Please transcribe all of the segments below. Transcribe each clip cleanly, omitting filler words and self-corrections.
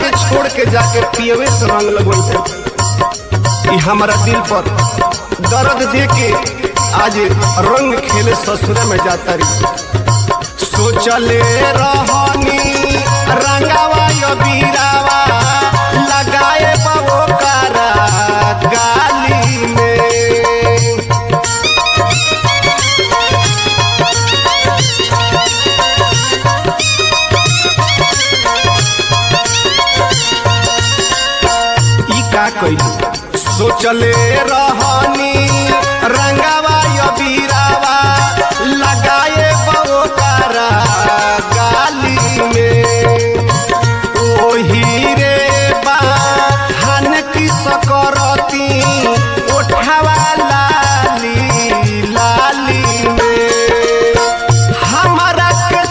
के छोड़ के जाके पियवे से रंग लगवाई। हमारा दिल पर दर्द दे के आज रंग खेले ससुर में जाता रही। सोचले रहनी रंगावा यो बीरावा लगाए बाबो कारा गाली में। ई का कइलू सोचले रहनी रंगावा यो बीरावा लगाए बाबो कारा गाली में। ओही रे बहान की सकरती उठावा लाली लाली में। हमारा के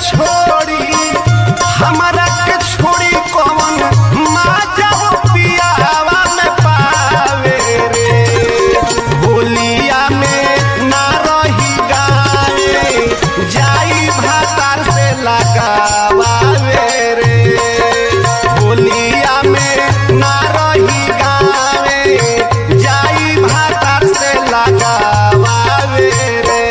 छोड़ी कौन माँ जब पियावा में पावे रे। होलिया में ना रही गाए जाई भातार से लगावे रे। होलिया में ना रही गावे जाई भातार से लगावे रे।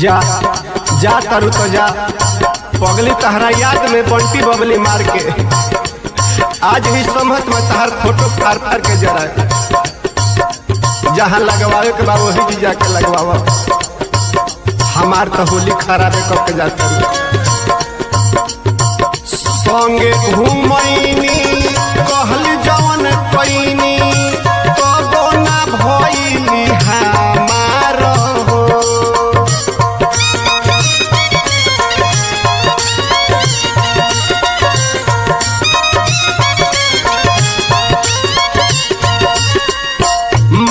जा जा तरु तो जा पगली तहरा याद में बंटी बबली मार के आज भी समझ में तहर फोटो फाड़ फाड़ के जरा। जहाँ लगवावे के बाद वही भी जाके लगवावा। हमार तो होली खराबे करके जाता संगे घूमनी कहली जवन कैनी तो ना भइली हमार हो।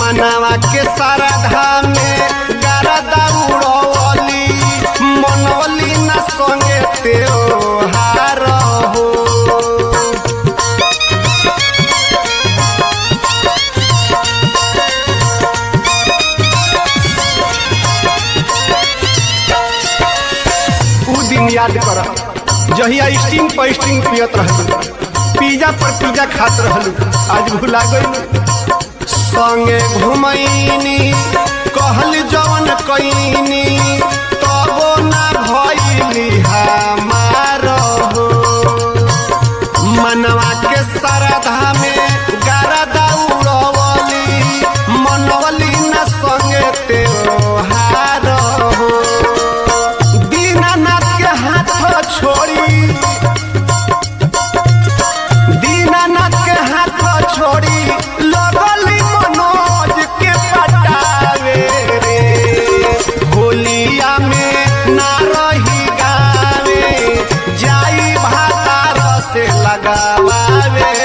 मनावा के साराधा में गारदा उड़वली मनवली न संगे त्योहार हो। उ दिन याद कर जहिया स्टिंग पर स्टिंग पियत रहलू, पिज्जा पर पिज्जा खात रहलू, आज भुला गई। संगे घुमैनी कहल जवन कैनी तबो ना भइली हमार हो। मनवा के सरधा में गारदा उड़वली मनवली न संगे त्योहार हो। दीनानाथ के हाथ छोड़ी दीनानाथ के हाथ छोड़ी लगली मनोज के पटावे रे। होलिया में ना रही गावे जाई भातार से लगावे।